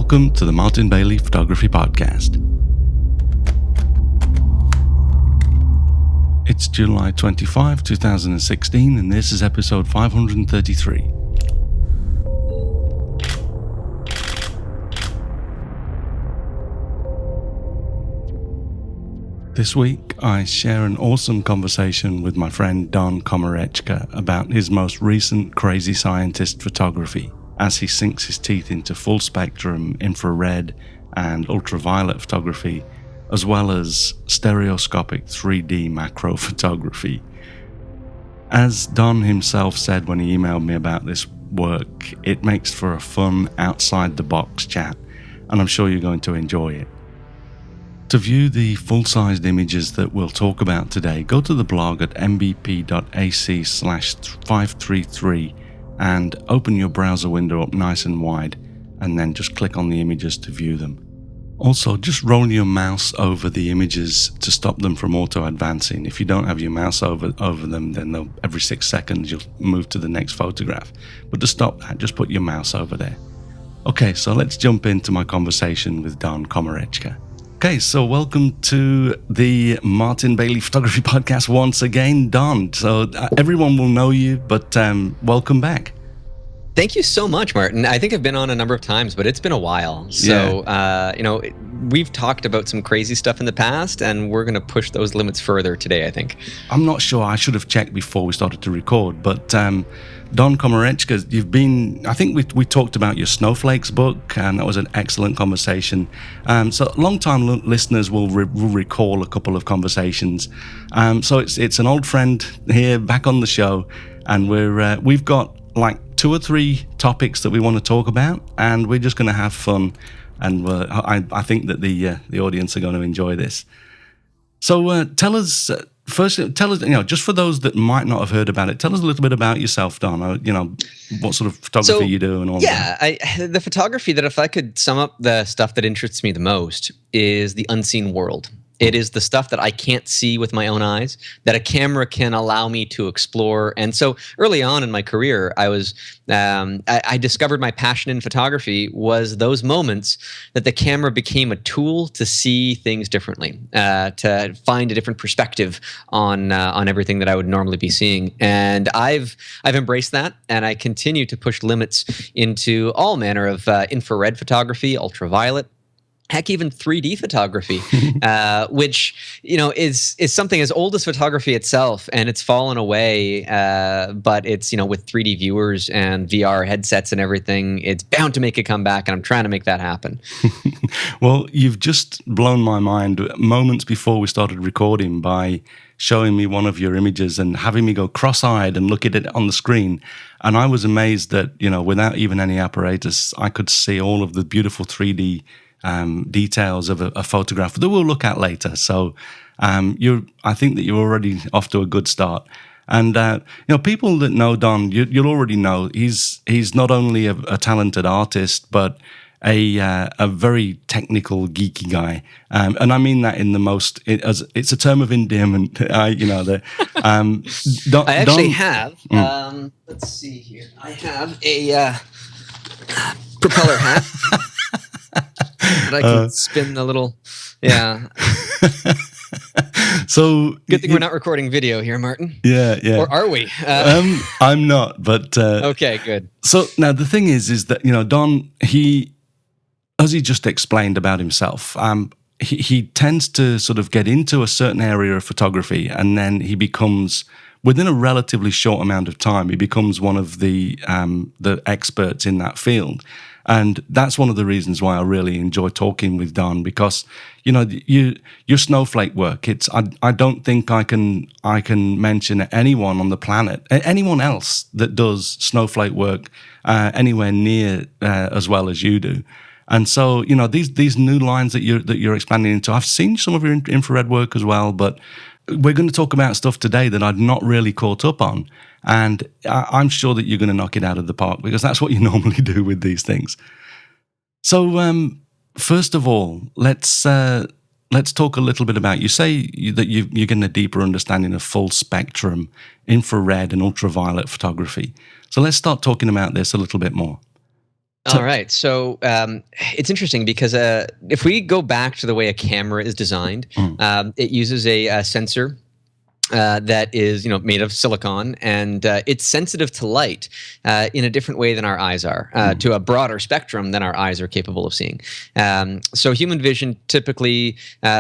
Welcome to the Martin Bailey Photography Podcast. It's July 25, 2016, and this is episode 533. This week, I share an awesome conversation with my friend Don Komarechka about his most recent crazy scientist photography as he sinks his teeth into full spectrum infrared and ultraviolet photography, as well as stereoscopic 3D macro photography. As Don himself said when he emailed me about this work, it makes for a fun outside-the-box chat, and I'm sure you're going to enjoy it. To view the full-sized images that we'll talk about today, go to the blog at mbp.ac/533 and open your browser window up nice and wide, and then just click on the images to view them. Also, just roll your mouse over the images to stop them from auto-advancing. If you don't have your mouse over them, then every 6 seconds you'll move to the next photograph. But to stop that, just put your mouse over there. Okay, so let's jump into my conversation with Don Komarechka. Okay, so welcome to the Martin Bailey Photography Podcast once again, Don. So everyone will know you, but welcome back. Thank you so much, Martin. I think I've been on a number of times, but it's been a while. So, we've talked about some crazy stuff in the past, and we're going to push those limits further today, I think. I'm not sure. I should have checked before we started to record, but Don Komarechka, I think we talked about your Snowflakes book, and that was an excellent conversation. So long-time listeners will recall a couple of conversations. So it's an old friend here back on the show, and we've got like 2 or 3 topics that we want to talk about, and we're just going to have fun. And I think that the audience are going to enjoy this. So tell us, just for those that might not have heard about it, tell us a little bit about yourself, Don. What sort of photography you do and all that. Yeah, the photography that, if I could sum up the stuff that interests me the most, is the unseen world. It is the stuff that I can't see with my own eyes, that a camera can allow me to explore. And so early on in my career, I discovered my passion in photography was those moments that the camera became a tool to see things differently, to find a different perspective on everything that I would normally be seeing. And I've embraced that, and I continue to push limits into all manner of infrared photography, ultraviolet. Heck, even 3D photography, which is something as old as photography itself, and it's fallen away. But it's with 3D viewers and VR headsets and everything, it's bound to make a comeback, and I'm trying to make that happen. Well, you've just blown my mind moments before we started recording by showing me one of your images and having me go cross-eyed and look at it on the screen. And I was amazed that without even any apparatus, I could see all of the beautiful 3D details of a photograph that we'll look at later. So I think that you're already off to a good start. And people that know Don, you'll already know he's not only a talented artist, but a very technical, geeky guy. And I mean that in the most, it's a term of endearment. I have, let's see here. I have a propeller hat. But I can spin a little, yeah. So good thing we're not recording video here, Martin. Yeah. Or are we? I'm not, but okay, good. So now the thing is that Don, as he just explained about himself, he tends to sort of get into a certain area of photography, and then he becomes, within a relatively short amount of time, he becomes one of the experts in that field. And that's one of the reasons why I really enjoy talking with Don, because your snowflake work. I don't think I can mention anyone on the planet, anyone else that does snowflake work anywhere near as well as you do. And so these new lines that you're expanding into. I've seen some of your infrared work as well, but we're going to talk about stuff today that I'd not really caught up on. And I'm sure that you're going to knock it out of the park, because that's what you normally do with these things. So first of all, let's talk a little bit about, you say that you're getting a deeper understanding of full spectrum infrared and ultraviolet photography. So let's start talking about this a little bit more. All right. So it's interesting because if we go back to the way a camera is designed, it uses a sensor that is, made of silicon, and it's sensitive to light in a different way than our eyes are, to a broader spectrum than our eyes are capable of seeing. So human vision typically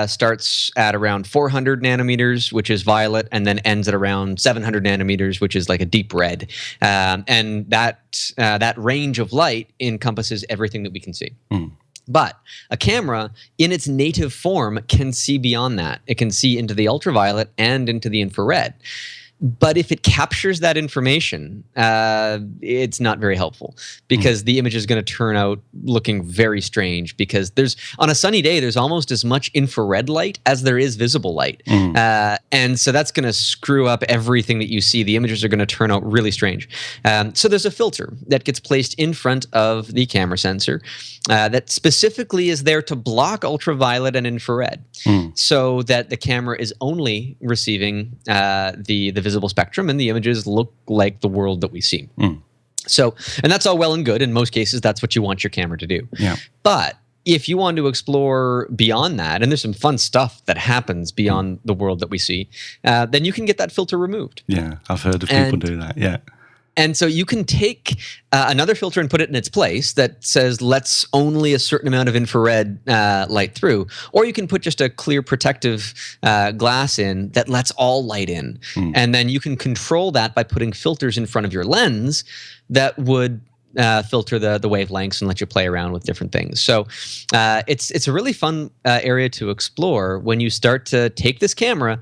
starts at around 400 nanometers, which is violet, and then ends at around 700 nanometers, which is like a deep red. And that range of light encompasses everything that we can see. But a camera, in its native form, can see beyond that. It can see into the ultraviolet and into the infrared. But if it captures that information, it's not very helpful, because the image is going to turn out looking very strange, because on a sunny day, there's almost as much infrared light as there is visible light. And so that's going to screw up everything that you see. The images are going to turn out really strange. So there's a filter that gets placed in front of the camera sensor that specifically is there to block ultraviolet and infrared, so that the camera is only receiving the visible spectrum, and the images look like the world that we see. So, and that's all well and good. In most cases, that's what you want your camera to do. Yeah. But if you want to explore beyond that, and there's some fun stuff that happens beyond the world that we see, then you can get that filter removed. Yeah, I've heard of people do that. Yeah. And so you can take another filter and put it in its place that says let's only a certain amount of infrared light through, or you can put just a clear protective glass in that lets all light in. And then you can control that by putting filters in front of your lens that would filter the wavelengths and let you play around with different things. So it's a really fun area to explore when you start to take this camera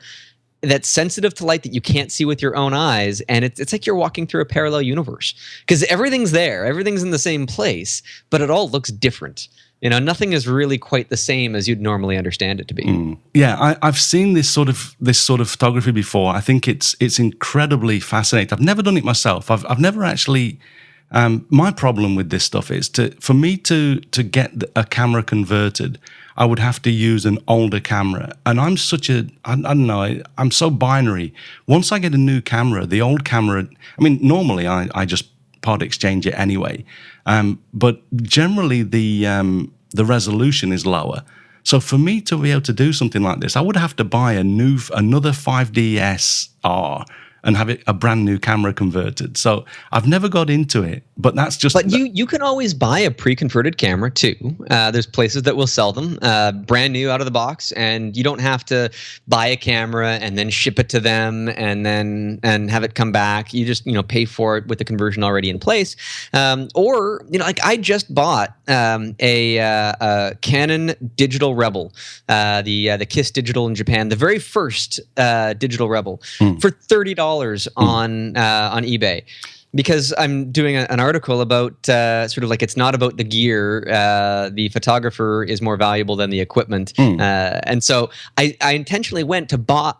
that's sensitive to light that you can't see with your own eyes, and it's like you're walking through a parallel universe, because everything's there, everything's in the same place, but it all looks different. Nothing is really quite the same as you'd normally understand it to be. Yeah, I've seen this sort of photography before. I think it's incredibly fascinating. I've never done it myself. I've never actually. My problem with this stuff is for me to get a camera converted, I would have to use an older camera. And I'm I don't know, I'm so binary. Once I get a new camera, the old camera, normally I just part exchange it anyway. But generally the resolution is lower. So for me to be able to do something like this, I would have to buy another 5DS R and have a brand new camera converted. So I've never got into it, but that's just... But you can always buy a pre-converted camera too. There's places that will sell them brand new out of the box, and you don't have to buy a camera and then ship it to them and have it come back. You just pay for it with the conversion already in place. Or like I just bought a Canon Digital Rebel, the KISS Digital in Japan, the very first Digital Rebel, for $30 on eBay, because I'm doing an article about sort of like it's not about the gear. The photographer is more valuable than the equipment, and so I intentionally went to buy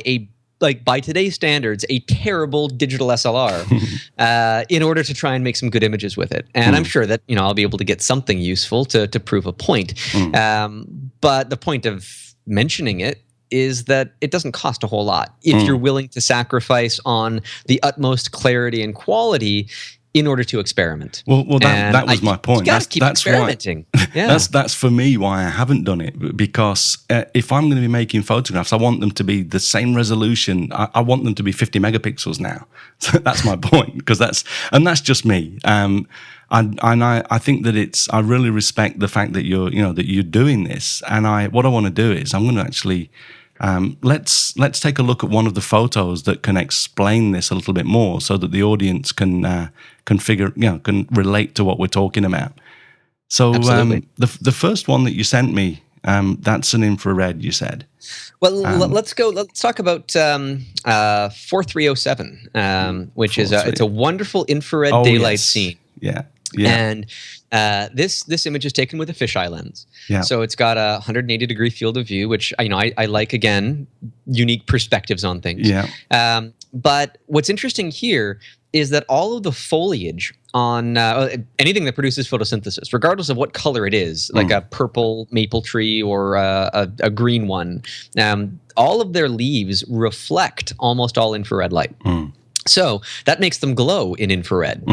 a, like by today's standards, a terrible digital SLR in order to try and make some good images with it. And I'm sure that I'll be able to get something useful to prove a point. But the point of mentioning it is that it doesn't cost a whole lot if you're willing to sacrifice on the utmost clarity and quality in order to experiment. Well, that was my point. You gotta keep experimenting. Yeah. That's for me why I haven't done it, because if I'm going to be making photographs, I want them to be the same resolution. I want them to be 50 megapixels now. So that's my point, because that's just me. I think that I really respect the fact that you're doing this. And what I want to do is I'm going to actually, let's take a look at one of the photos that can explain this a little bit more, so that the audience can relate to what we're talking about. So the first one that you sent me, that's an infrared, you said. Well, let's talk about 4307, which is it's a wonderful infrared daylight scene. Yeah. And this image is taken with a fisheye lens. Yeah. So it's got a 180-degree field of view, which I like, again, unique perspectives on things. Yeah. But what's interesting here is that all of the foliage on anything that produces photosynthesis, regardless of what color it is, like a purple maple tree or a green one, all of their leaves reflect almost all infrared light. So that makes them glow in infrared.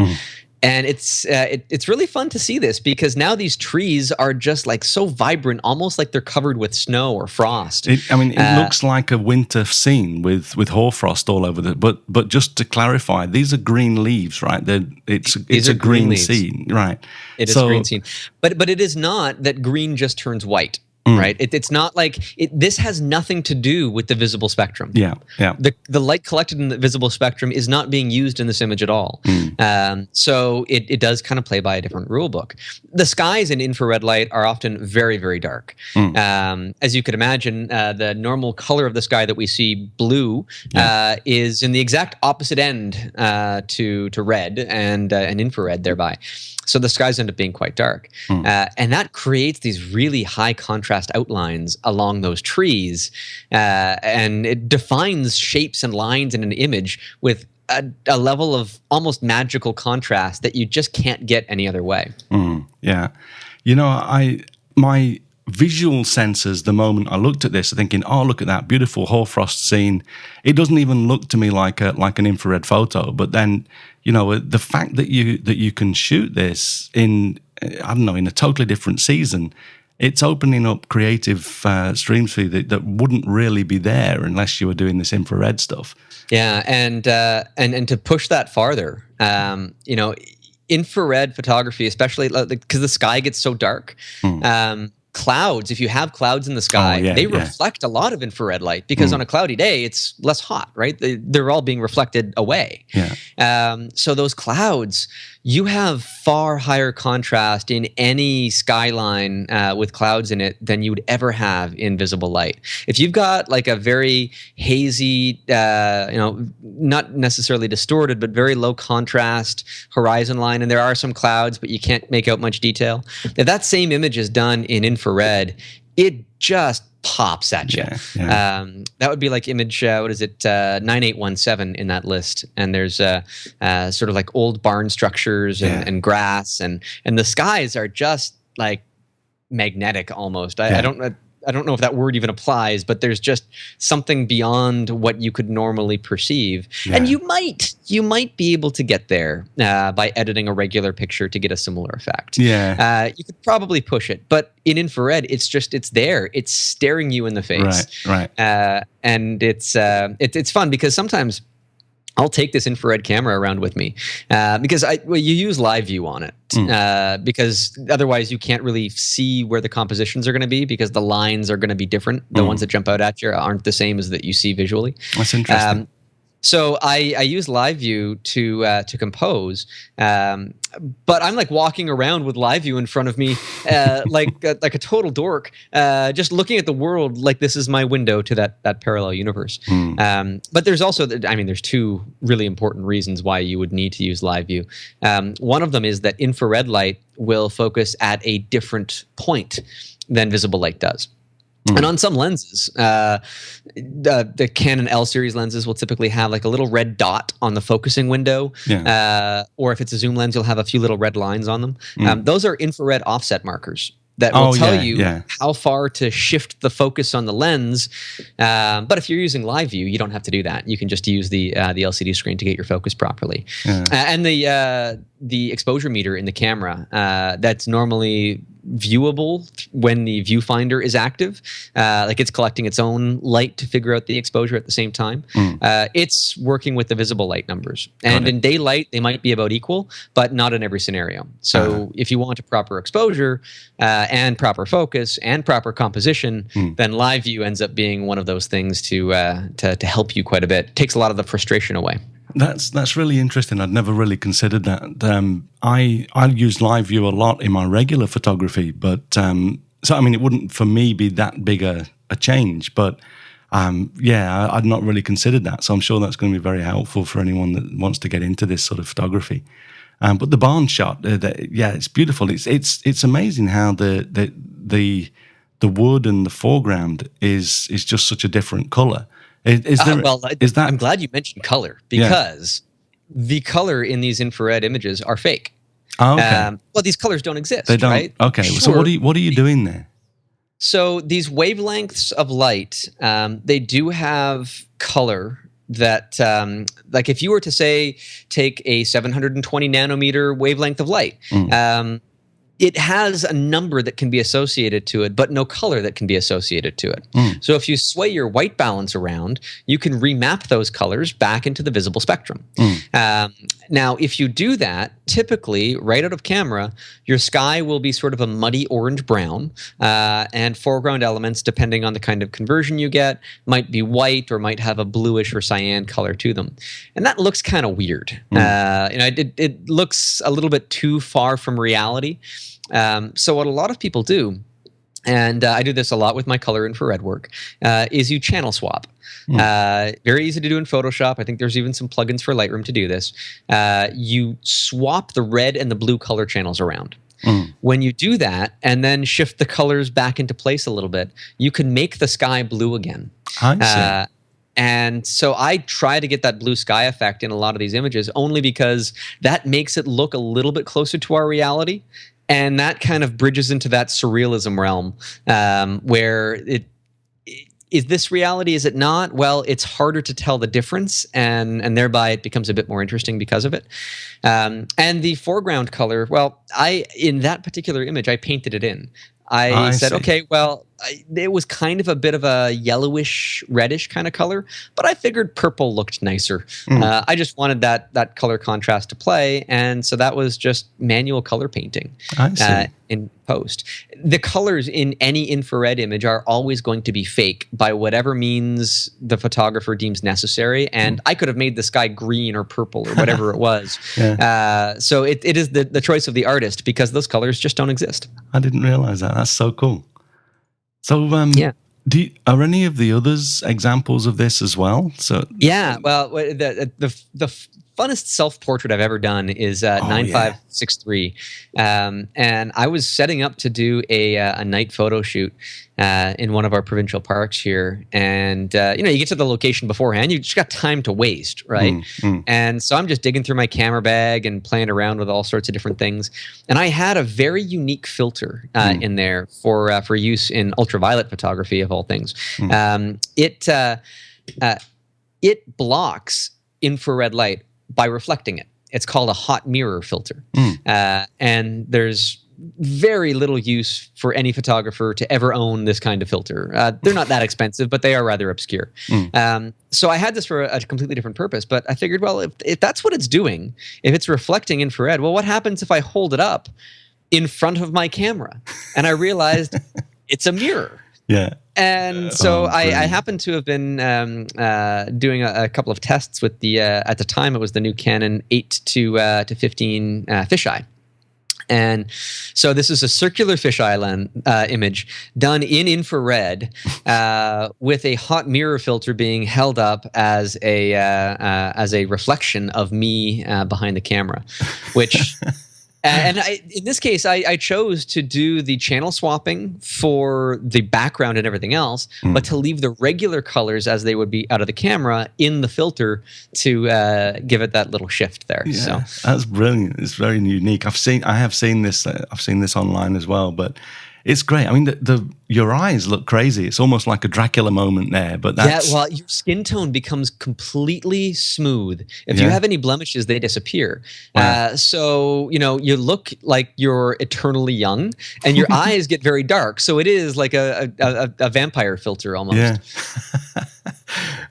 And it's really fun to see this because now these trees are just like so vibrant, almost like they're covered with snow or frost. It looks like a winter scene with hoarfrost all over the. But just to clarify, these are green leaves, right? It's a green scene, right? It is a green scene, but it is not that green just turns white. Right. It's not like this has nothing to do with the visible spectrum. Yeah. The light collected in the visible spectrum is not being used in this image at all. So it does kind of play by a different rule book. The skies in infrared light are often very, very dark. As you could imagine, the normal color of the sky that we see, blue, is in the exact opposite end to red and infrared thereby. So the skies end up being quite dark. And that creates these really high contrast outlines along those trees. And it defines shapes and lines in an image with a level of almost magical contrast that you just can't get any other way. Yeah. My visual senses, the moment I looked at this, are thinking, oh, look at that beautiful hoarfrost scene. It doesn't even look to me like an infrared photo. But then, the fact that you can shoot this in a totally different season, it's opening up creative streams for you that wouldn't really be there unless you were doing this infrared stuff. Yeah, and to push that farther, infrared photography, especially because the sky gets so dark. Clouds, if you have clouds in the sky, they reflect a lot of infrared light because on a cloudy day, it's less hot, right? They're all being reflected away. So those clouds, you have far higher contrast in any skyline with clouds in it than you would ever have in visible light. If you've got like a very hazy, not necessarily distorted, but very low contrast horizon line, and there are some clouds, but you can't make out much detail, if that same image is done in infrared, it just pops at you. That would be like image, 9817 in that list. And there's sort of like old barn structures and grass, and the skies are just like magnetic almost. I don't know if that word even applies, but there's just something beyond what you could normally perceive. And you might be able to get there by editing a regular picture to get a similar effect. You could probably push it, but in infrared, it's there. It's staring you in the face. Right. And it's fun because sometimes I'll take this infrared camera around with me because you use live view on it because otherwise you can't really see where the compositions are going to be because the lines are going to be different. The ones that jump out at you aren't the same as that you see visually. That's interesting. So I use live view to compose, but I'm like walking around with live view in front of me, like a total dork, just looking at the world like this is my window to that parallel universe. But there's also, there's two really important reasons why you would need to use live view. One of them is that infrared light will focus at a different point than visible light does. And on some lenses, the Canon L series lenses will typically have like a little red dot on the focusing window, or if it's a zoom lens, you'll have a few little red lines on them. Those are infrared offset markers that will tell you how far to shift the focus on the lens. But if you're using live view, you don't have to do that. You can just use the LCD screen to get your focus properly. And the exposure meter in the camera, that's normally viewable when the viewfinder is active, like it's collecting its own light to figure out the exposure at the same time. It's working with the visible light numbers, and in daylight they might be about equal, but not in every scenario. So if you want a proper exposure and proper focus and proper composition, then live view ends up being one of those things to help you quite a bit. It takes a lot of the frustration away. That's really interesting. I'd never really considered that. I use live view a lot in my regular photography, but it wouldn't for me be that big a change. But I'd not really considered that. So I'm sure that's going to be very helpful for anyone that wants to get into this sort of photography. But the barn shot, it's beautiful. It's amazing how the wood and the foreground is just such a different color. I'm glad you mentioned color because the color in these infrared images are fake. Oh, okay. These colors don't exist. They don't. Right? Okay. Sure. So what are you doing there? So these wavelengths of light, they do have color that, like if you were to say take a 720 nanometer wavelength of light, it has a number that can be associated to it, but no color that can be associated to it. So if you sway your white balance around, you can remap those colors back into the visible spectrum. Now, if you do that, typically right out of camera, your sky will be sort of a muddy orange-brown, and foreground elements, depending on the kind of conversion you get, might be white or might have a bluish or cyan color to them. And that looks kind of weird. It looks a little bit too far from reality. So what a lot of people do, and I do this a lot with my color infrared work, is you channel swap. Very easy to do in Photoshop. I think there's even some plugins for Lightroom to do this. You swap the red and the blue color channels around. When you do that and then shift the colors back into place a little bit, you can make the sky blue again. I see. And so I try to get that blue sky effect in a lot of these images only because that makes it look a little bit closer to our reality. And that kind of bridges into that surrealism realm, where is this reality? Is it not? Well, it's harder to tell the difference, and thereby it becomes a bit more interesting because of it. And the foreground color, well, in that particular image, I painted it in. I said, see. okay, well, it was kind of a bit of a yellowish, reddish kind of color, but I figured purple looked nicer. I just wanted that color contrast to play, and so that was just manual color painting in post. The colors in any infrared image are always going to be fake by whatever means the photographer deems necessary, and I could have made the sky green or purple or whatever it was. So it is the choice of the artist because those colors just don't exist. I didn't realize that. That's so cool. So, are any of the others examples of this as well? So, well, the funnest self-portrait I've ever done is 9563, and I was setting up to do a night photo shoot in one of our provincial parks here, and you get to the location beforehand, you just got time to waste, right? And so I'm just digging through my camera bag and playing around with all sorts of different things, and I had a very unique filter in there for use in ultraviolet photography of all things. It blocks infrared light by reflecting it. It's called a hot mirror filter. And there's very little use for any photographer to ever own this kind of filter. They're not that expensive, but they are rather obscure. So I had this for a completely different purpose, but I figured, well, if that's what it's doing, if it's reflecting infrared, well, what happens if I hold it up in front of my camera? And I realized it's a mirror. And so I happened to have been doing a couple of tests with the at the time it was the new Canon 8 to 15 fisheye. And so this is a circular fisheye image done in infrared with a hot mirror filter being held up as a reflection of me behind the camera, which. And in this case, I chose to do the channel swapping for the background and everything else, but to leave the regular colors as they would be out of the camera in the filter to give it that little shift there. Yeah, so that's brilliant. It's very unique. I have seen this. I've seen this online as well, but it's great. I mean, your eyes look crazy. It's almost like a Dracula moment there. But that's well, your skin tone becomes completely smooth. If you have any blemishes, they disappear. So you look like you're eternally young, and your eyes get very dark. So it is like a vampire filter almost. Yeah.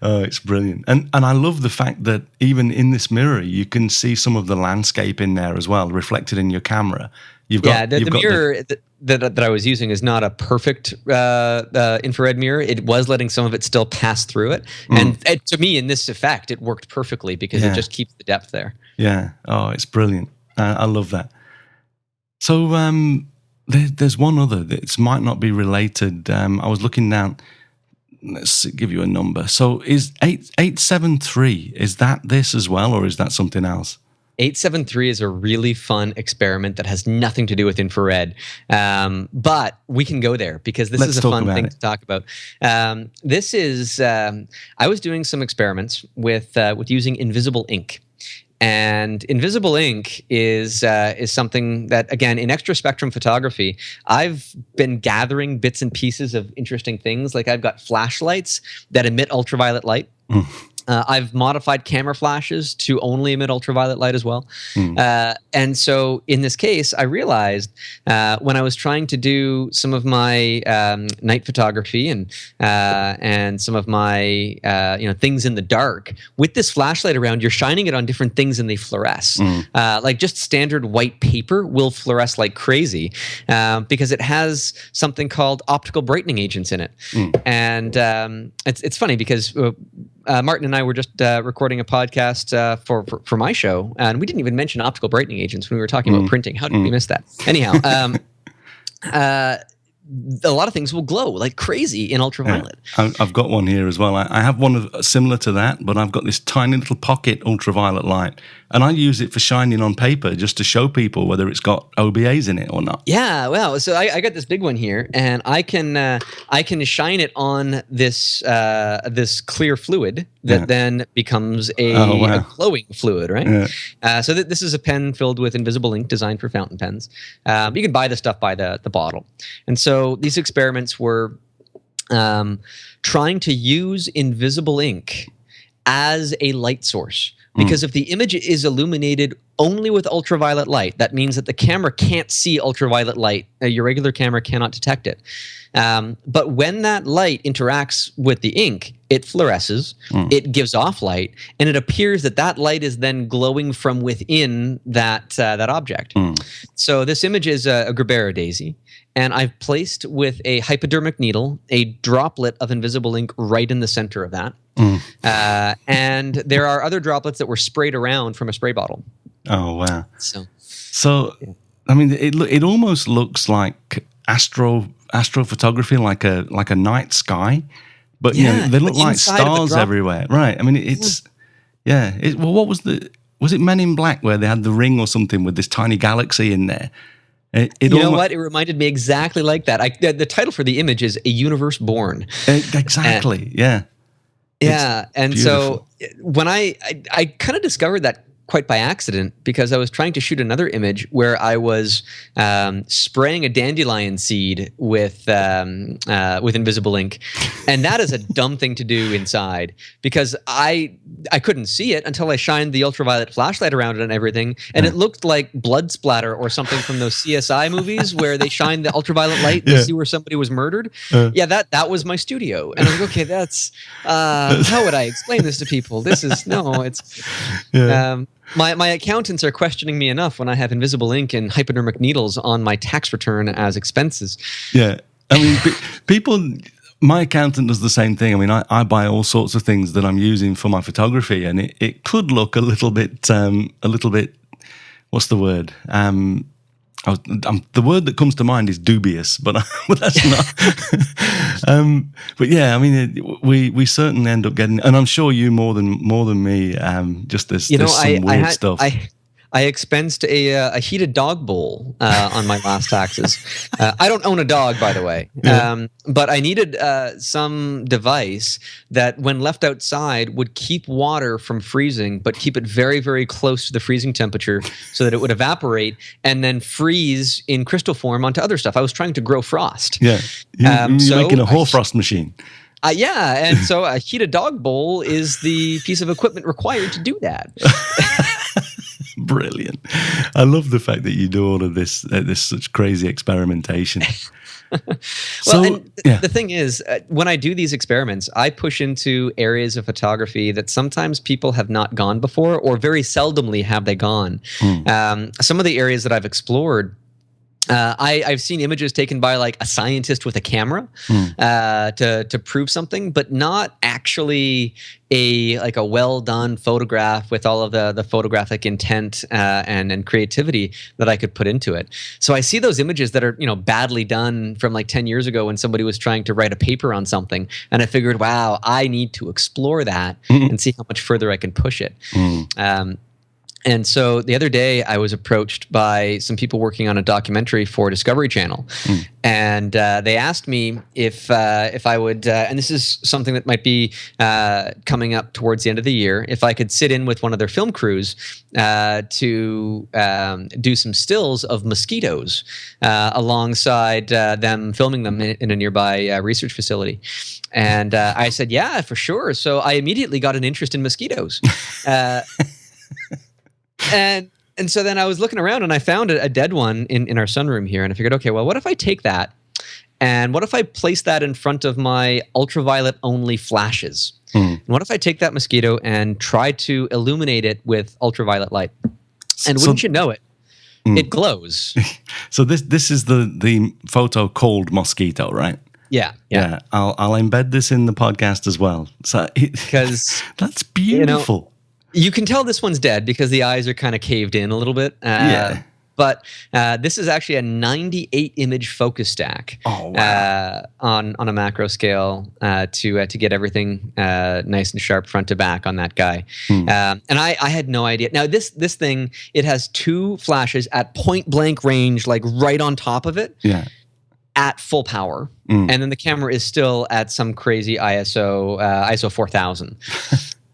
Oh, it's brilliant. And I love the fact that even in this mirror, you can see some of the landscape in there as well, reflected in your camera. The mirror that I was using is not a perfect infrared mirror. It was letting some of it still pass through it. And to me, in this effect, it worked perfectly because it just keeps the depth there. Yeah. Oh, it's brilliant. I love that. So there's one other that might not be related. I was looking down. Let's give you a number. So is 873, is that this as well, or is that something else? 873 is a really fun experiment that has nothing to do with infrared, but we can go there because this is a fun thing to talk about. This is I was doing some experiments with using invisible ink. And invisible ink is something that, again, in extra spectrum photography, I've been gathering bits and pieces of interesting things. Like I've got flashlights that emit ultraviolet light. I've modified camera flashes to only emit ultraviolet light as well. And so in this case, I realized when I was trying to do some of my night photography and some of my things in the dark, with this flashlight around, you're shining it on different things and they fluoresce. Like just standard white paper will fluoresce like crazy because it has something called optical brightening agents in it. And it's funny because Martin and I were just recording a podcast for my show, and we didn't even mention optical brightening agents when we were talking about printing. How did we miss that? Anyhow, a lot of things will glow like crazy in ultraviolet. Yeah. I've got one here as well. I have one similar to that, but I've got this tiny little pocket ultraviolet light, and I use it for shining on paper just to show people whether it's got OBAs in it or not. Yeah, well, so I got this big one here, and I can shine it on this clear fluid that then becomes a glowing fluid, right? Yeah. So this is a pen filled with invisible ink designed for fountain pens. You can buy the stuff by the bottle, and so these experiments were trying to use invisible ink as a light source. Because if the image is illuminated only with ultraviolet light, that means that the camera can't see ultraviolet light. Your regular camera cannot detect it. But when that light interacts with the ink, it fluoresces, it gives off light, and it appears that light is then glowing from within that object. So this image is a Gerbera daisy, and I've placed with a hypodermic needle a droplet of invisible ink right in the center of that. And there are other droplets that were sprayed around from a spray bottle. Oh, wow. So yeah. I mean, it almost looks like astrophotography, like a night sky, but you know, they look like stars everywhere, right? I mean, it's well, what was it Men in Black where they had the ring or something with this tiny galaxy in there? You know what? It reminded me exactly like that. The title for the image is A Universe Born. Exactly. Yeah. Yeah, and beautiful. So when I kind of discovered that quite by accident because I was trying to shoot another image where I was spraying a dandelion seed with invisible ink, and that is a dumb thing to do inside because I couldn't see it until I shined the ultraviolet flashlight around it and everything, and it looked like blood splatter or something from those CSI movies where they shine the ultraviolet light to see where somebody was murdered. Yeah, that was my studio, and I was like, okay, that's how would I explain this to people? This is My accountants are questioning me enough when I have invisible ink and hypodermic needles on my tax return as expenses. Yeah. I mean, people, my accountant does the same thing. I mean, I buy all sorts of things that I'm using for my photography, and it could look a little bit, what's the word? The word that comes to mind is dubious, but that's not. But yeah, I mean, we certainly end up getting, and I'm sure you more than me. Just there's some weird stuff. I expensed a heated dog bowl on my last taxes. I don't own a dog, by the way, but I needed some device that, when left outside, would keep water from freezing, but keep it very, very close to the freezing temperature so that it would evaporate and then freeze in crystal form onto other stuff. I was trying to grow frost. Yeah, you're making a hoarfrost machine. Yeah, and so a heated dog bowl is the piece of equipment required to do that. Brilliant. I love the fact that you do all of this such crazy experimentation. The thing is, when I do these experiments, I push into areas of photography that sometimes people have not gone before, or very seldomly have they gone. Some of the areas that I've explored, I've seen images taken by like a scientist with a camera to prove something, but not actually a well done photograph with all of the photographic intent and creativity that I could put into it. So I see those images that are badly done from like 10 years ago when somebody was trying to write a paper on something, and I figured, wow, I need to explore that and see how much further I can push it. And so the other day, I was approached by some people working on a documentary for Discovery Channel, and they asked me if I would, and this is something that might be coming up towards the end of the year, if I could sit in with one of their film crews to do some stills of mosquitoes alongside them filming them in a nearby research facility. And I said, yeah, for sure. So I immediately got an interest in mosquitoes. And so then I was looking around and I found a dead one in our sunroom here. And I figured, okay, well, what if I take that and what if I place that in front of my ultraviolet only flashes? And what if I take that mosquito and try to illuminate it with ultraviolet light? And wouldn't you know it, it glows. So this is the photo called Mosquito, right? Yeah. I'll embed this in the podcast as well. So because that's beautiful. You can tell this one's dead because the eyes are kind of caved in a little bit. But this is actually a 98 image focus stack on a macro scale to get everything nice and sharp front to back on that guy. And I had no idea. Now this thing, it has 2 flashes at point blank range, like right on top of it. Yeah. At full power, and then the camera is still at some crazy ISO 4000.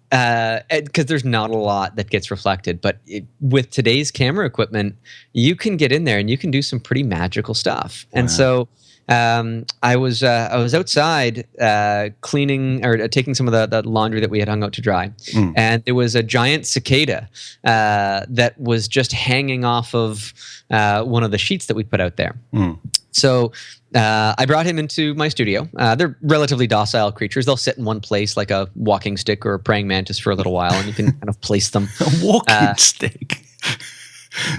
Because there's not a lot that gets reflected, but with today's camera equipment, you can get in there and you can do some pretty magical stuff. Wow. And so I was outside cleaning or taking some of the laundry that we had hung out to dry, and there was a giant cicada that was just hanging off of one of the sheets that we put out there. So I brought him into my studio. They're relatively docile creatures. They'll sit in one place like a walking stick or a praying mantis for a little while, and you can kind of place them. A walking stick?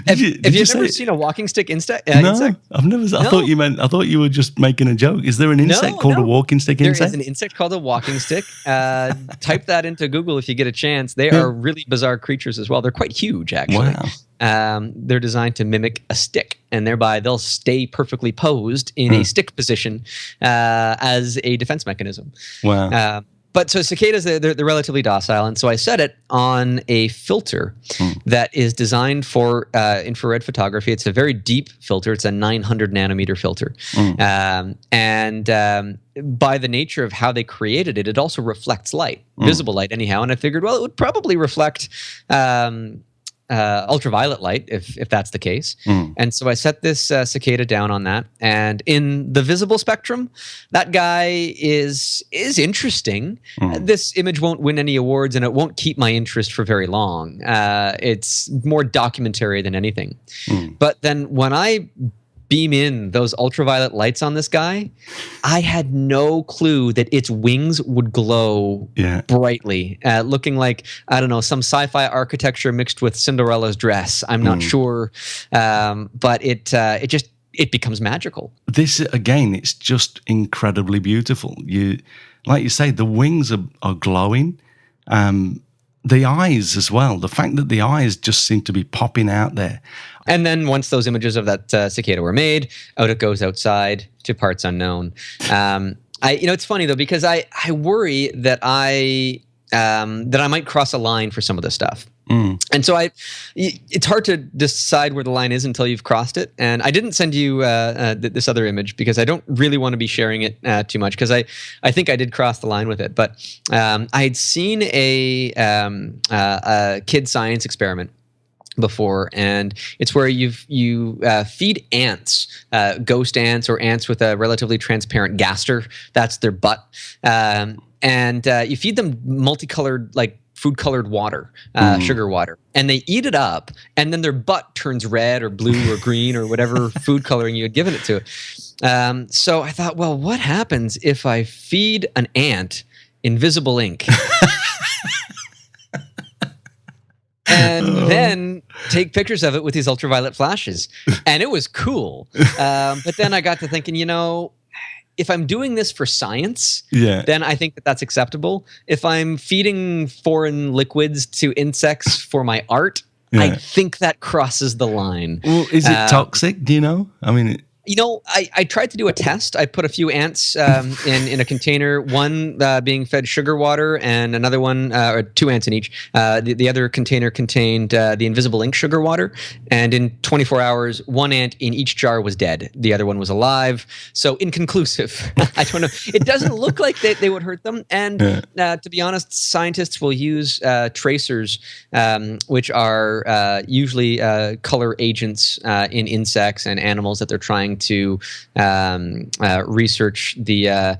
Have you ever seen a walking stick insect? No, I've never. I thought you were just making a joke. Is there an insect called a walking stick insect? There is an insect called a walking stick. Type that into Google if you get a chance. They are really bizarre creatures as well. They're quite huge, actually. Wow. They're designed to mimic a stick, and thereby they'll stay perfectly posed in a stick position as a defense mechanism. Wow. But so cicadas, they're relatively docile, and so I set it on a filter that is designed for infrared photography. It's a very deep filter. It's a 900 nanometer filter. And by the nature of how they created it, it also reflects light, visible light anyhow. And I figured, well, it would probably reflect ultraviolet light if that's the case. And so I set this cicada down on that, and in the visible spectrum, that guy is interesting. This image won't win any awards, and it won't keep my interest for very long. It's more documentary than anything. But then when I beam in those ultraviolet lights on this guy, I had no clue that its wings would glow brightly, looking like, I don't know, some sci-fi architecture mixed with Cinderella's dress. I'm not sure, but it becomes magical. This again, it's just incredibly beautiful. Like you say, the wings are glowing. The eyes as well. The fact that the eyes just seem to be popping out there. And then once those images of that cicada were made, out it goes outside to parts unknown. It's funny though, because I worry that I might cross a line for some of this stuff. And so it's hard to decide where the line is until you've crossed it. And I didn't send you this other image because I don't really want to be sharing it too much, because I think I did cross the line with it. But I had seen a kid science experiment before, and it's where you feed ants, ghost ants or ants with a relatively transparent gaster. That's their butt. And you feed them multicolored, like food-colored water, sugar water, and they eat it up, and then their butt turns red or blue or green or whatever food coloring you had given it to it. So I thought, well, what happens if I feed an ant invisible ink? And then take pictures of it with these ultraviolet flashes. And it was cool. But then I got to thinking, if I'm doing this for science, then I think that's acceptable. If I'm feeding foreign liquids to insects for my art, I think that crosses the line. Well, is it toxic? Do you know? I mean, I tried to do a test. I put a few ants in a container, one being fed sugar water, and another one, or two ants in each. The other container contained the invisible ink sugar water, and in 24 hours, one ant in each jar was dead. The other one was alive. So inconclusive. I don't know. It doesn't look like they would hurt them. And to be honest, scientists will use tracers, which are usually color agents in insects and animals that they're trying to research the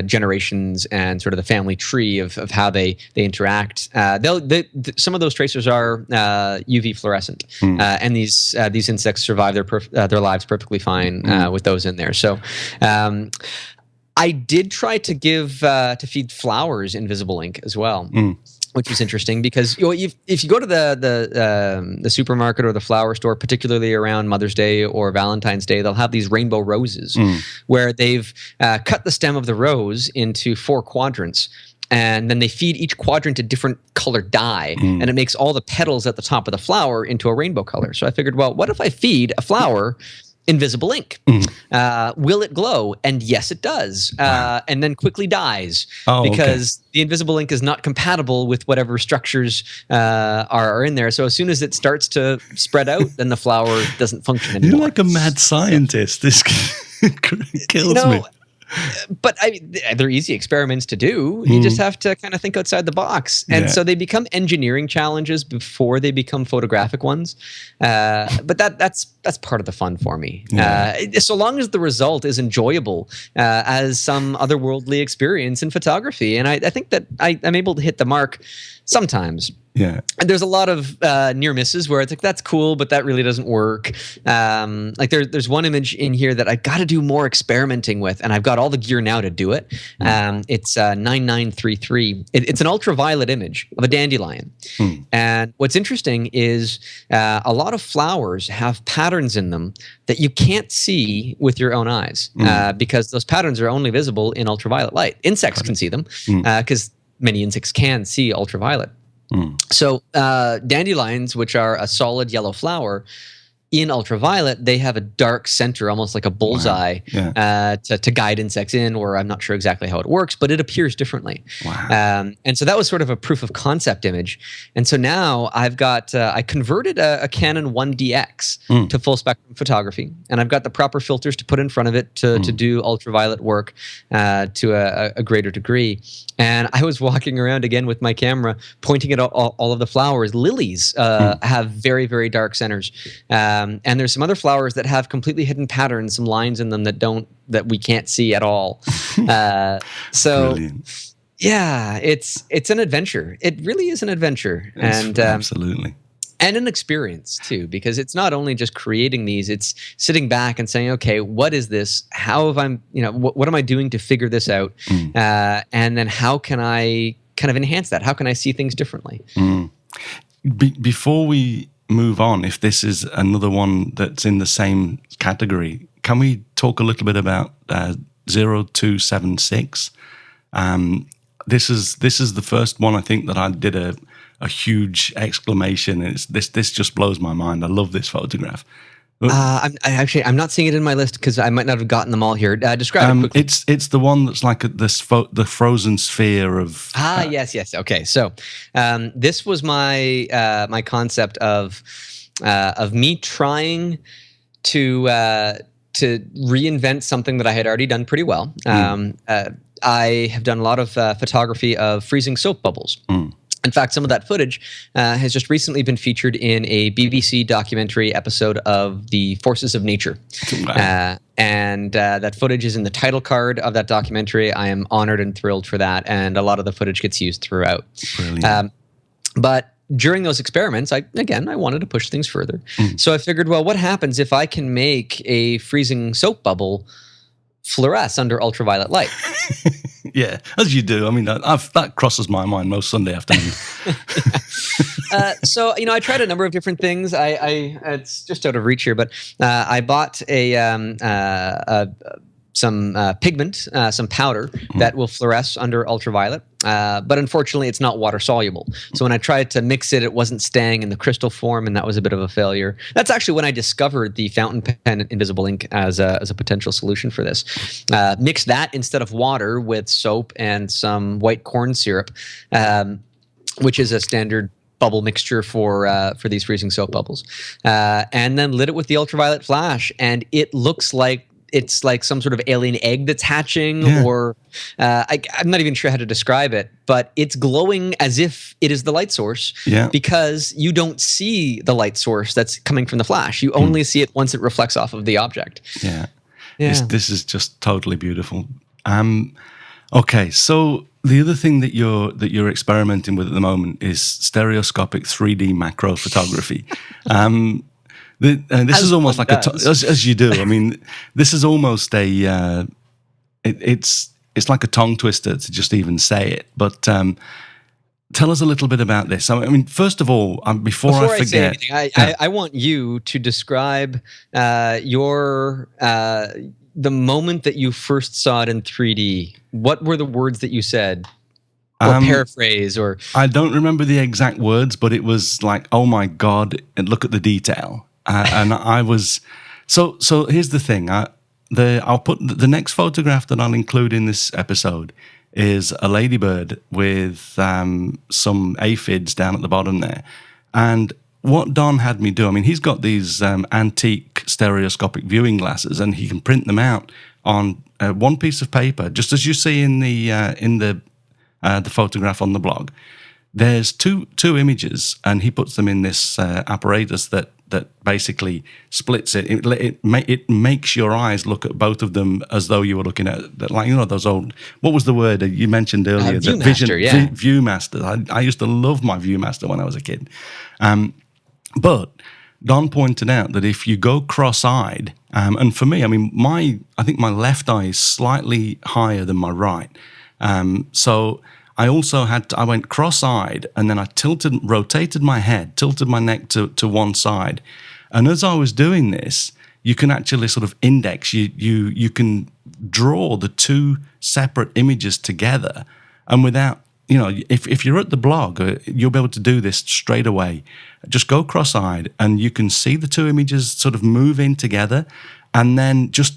generations and sort of the family tree of how they interact. Some of those tracers are UV fluorescent, and these insects survive their lives perfectly fine with those in there. So. I did try to feed flowers invisible ink as well. Which was interesting because if you go to the supermarket or the flower store, particularly around Mother's Day or Valentine's Day, they'll have these rainbow roses where they've cut the stem of the rose into 4 quadrants. And then they feed each quadrant a different colored dye, and it makes all the petals at the top of the flower into a rainbow color. So I figured, well, what if I feed a flower invisible ink? Will it glow? And yes, it does. And then quickly dies because the invisible ink is not compatible with whatever structures are in there. So as soon as it starts to spread out, then the flower doesn't function anymore. You're like a mad scientist. This kills me. But they're easy experiments to do. You just have to kind of think outside the box. And so they become engineering challenges before they become photographic ones. But that's part of the fun for me. So long as the result is enjoyable as some otherworldly experience in photography. And I think that I'm able to hit the mark sometimes. Yeah. And there's a lot of near misses where it's like, that's cool, but that really doesn't work. Like there's one image in here that I got to do more experimenting with, and I've got all the gear now to do it. It's 9933. It's an ultraviolet image of a dandelion. And what's interesting is a lot of flowers have patterns in them that you can't see with your own eyes because those patterns are only visible in ultraviolet light. Insects can see them because many insects can see ultraviolet. So dandelions, which are a solid yellow flower, in ultraviolet, they have a dark center, almost like a bullseye, to guide insects in, or I'm not sure exactly how it works, but it appears differently. And so that was sort of a proof of concept image. And so now I've got, I converted a Canon 1DX to full spectrum photography, and I've got the proper filters to put in front of it to do ultraviolet work to a greater degree. And I was walking around again with my camera, pointing at all of the flowers. Lilies have very, very dark centers. And there's some other flowers that have completely hidden patterns, some lines in them that we can't see at all. So brilliant. Yeah, it's an adventure. It really is an adventure. And absolutely. And an experience too, because it's not only just creating these, it's sitting back and saying, okay, what is this? How have what am I doing to figure this out? And then how can I kind of enhance that? How can I see things differently? Before we move on, if this is another one that's in the same category, can we talk a little bit about 0276? This is the first one I think that I did a huge exclamation. This just blows my mind. I love this photograph. I'm not seeing it in my list because I might not have gotten them all here. Describe it quickly. It's the one that's like the frozen sphere of. Yes. Okay, so this was my my concept of me trying to reinvent something that I had already done pretty well. I have done a lot of photography of freezing soap bubbles. In fact, some of that footage has just recently been featured in a BBC documentary episode of The Forces of Nature. And that footage is in the title card of that documentary. I am honored and thrilled for that. And a lot of the footage gets used throughout. But during those experiments, I wanted to push things further. So I figured, well, what happens if I can make a freezing soap bubble fluoresce under ultraviolet light? Yeah, as you do. I mean, that crosses my mind most Sunday afternoon. So I tried a number of different things. It's just out of reach here, but I bought a pigment, some powder that will fluoresce under ultraviolet. But unfortunately, it's not water soluble. So when I tried to mix it, it wasn't staying in the crystal form, and that was a bit of a failure. That's actually when I discovered the fountain pen invisible ink as a potential solution for this. Mix that instead of water with soap and some white corn syrup, which is a standard bubble mixture for these freezing soap bubbles, and then lit it with the ultraviolet flash, and it looks like it's like some sort of alien egg that's hatching, or I'm not even sure how to describe it, but it's glowing as if it is the light source, because you don't see the light source that's coming from the flash. You only see it once it reflects off of the object. Yeah. This is just totally beautiful. Okay, so the other thing that you're experimenting with at the moment is stereoscopic 3D macro photography. And this is almost like as you do. I mean, this is almost a it's like a tongue twister to just even say it. But tell us a little bit about this. I mean, first of all, before I forget, say anything, I want you to describe the moment that you first saw it in 3D. What were the words that you said? Or paraphrase, or I don't remember the exact words, but it was like, "Oh my God!" And look at the detail. And I was so. Here's the thing. I'll put the next photograph that I'll include in this episode is a ladybird with some aphids down at the bottom there. And what Don had me do, I mean, he's got these antique stereoscopic viewing glasses, and he can print them out on one piece of paper, just as you see in the photograph on the blog. There's two images, and he puts them in this apparatus that basically splits it. It makes your eyes look at both of them as though you were looking at, like, you know, those old, what was the word you mentioned earlier? Viewmaster, Viewmaster. I used to love my Viewmaster when I was a kid. But Don pointed out that if you go cross-eyed, and for me, I mean, I think my left eye is slightly higher than my right. So I also I went cross-eyed, and then I rotated my head, tilted my neck to one side. And as I was doing this, you can actually sort of index, you can draw the two separate images together. And without, you know, if you're at the blog, you'll be able to do this straight away. Just go cross-eyed, and you can see the two images sort of move in together, and then just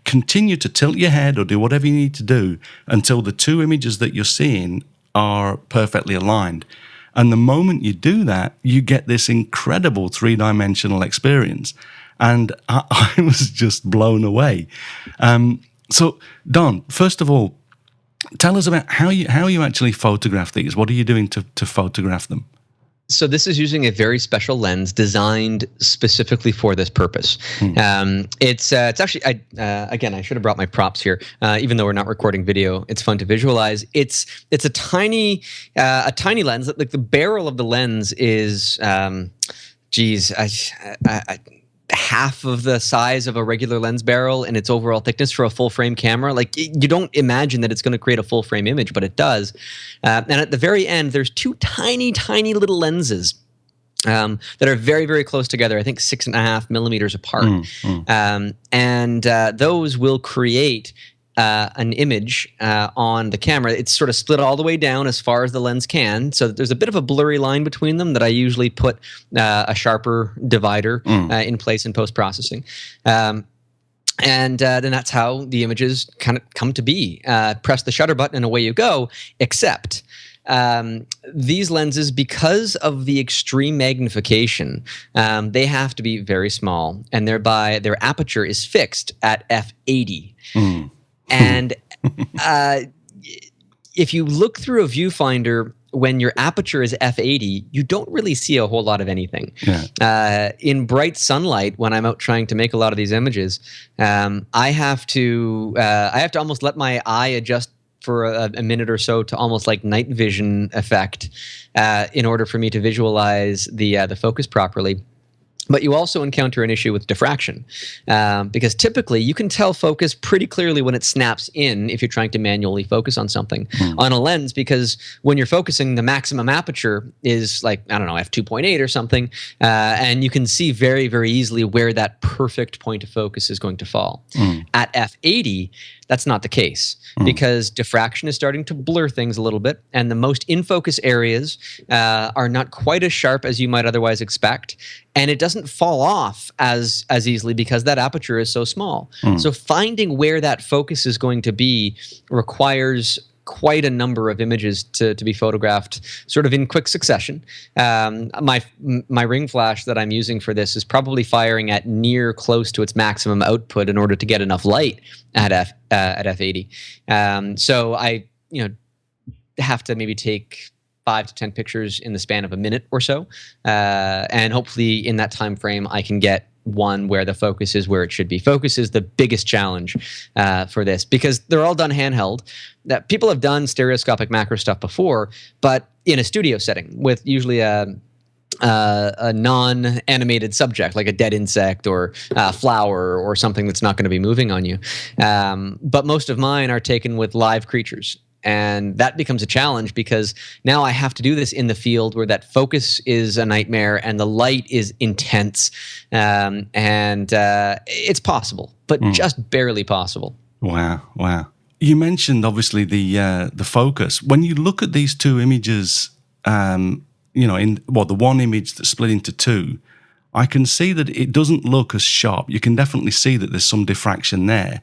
continue to tilt your head or do whatever you need to do until the two images that you're seeing are perfectly aligned. And the moment you do that, you get this incredible three-dimensional experience. And I was just blown away. So, Don, first of all, tell us about how you actually photograph these. What are you doing to photograph them? So this is using a very special lens designed specifically for this purpose. It's actually, again, I should have brought my props here. Even though we're not recording video, it's fun to visualize. It's a tiny lens. Like the barrel of the lens is, half of the size of a regular lens barrel and its overall thickness for a full frame camera. Like, you don't imagine that it's going to create a full frame image, but it does. And at the very end, there's two tiny little lenses that are very, very close together. I think 6.5 millimeters apart. And those will create an image on the camera. It's sort of split all the way down as far as the lens can, so that there's a bit of a blurry line between them that I usually put a sharper divider in place in post-processing. And then that's how the images kind of come to be. Press the shutter button and away you go, except these lenses, because of the extreme magnification, they have to be very small, and thereby their aperture is fixed at f/80. And if you look through a viewfinder, when your aperture is f/80, you don't really see a whole lot of anything. In bright sunlight, when I'm out trying to make a lot of these images, I have to almost let my eye adjust for a minute or so to almost like night vision effect in order for me to visualize the focus properly. But you also encounter an issue with diffraction, because typically you can tell focus pretty clearly when it snaps in if you're trying to manually focus on something on a lens, because when you're focusing, the maximum aperture is like, I don't know, f2.8 or something, and you can see very, very easily where that perfect point of focus is going to fall. At f80, that's not the case, because diffraction is starting to blur things a little bit, and the most in focus areas are not quite as sharp as you might otherwise expect, and it doesn't fall off as easily because that aperture is so small. So finding where that focus is going to be requires quite a number of images to be photographed sort of in quick succession. My ring flash that I'm using for this is probably firing at near close to its maximum output in order to get enough light at f80. So I have to maybe take 5 to 10 pictures in the span of a minute or so, and hopefully in that time frame I can get one where the focus is where it should be. Focus is the biggest challenge for this, because they're all done handheld. That people have done stereoscopic macro stuff before, but in a studio setting with usually a non-animated subject, like a dead insect or a flower or something that's not going to be moving on you. But most of mine are taken with live creatures. And that becomes a challenge, because now I have to do this in the field where that focus is a nightmare and the light is intense. And it's possible, but just barely possible. Wow. You mentioned, obviously, the focus. When you look at these two images, the one image that's split into two, I can see that it doesn't look as sharp. You can definitely see that there's some diffraction there.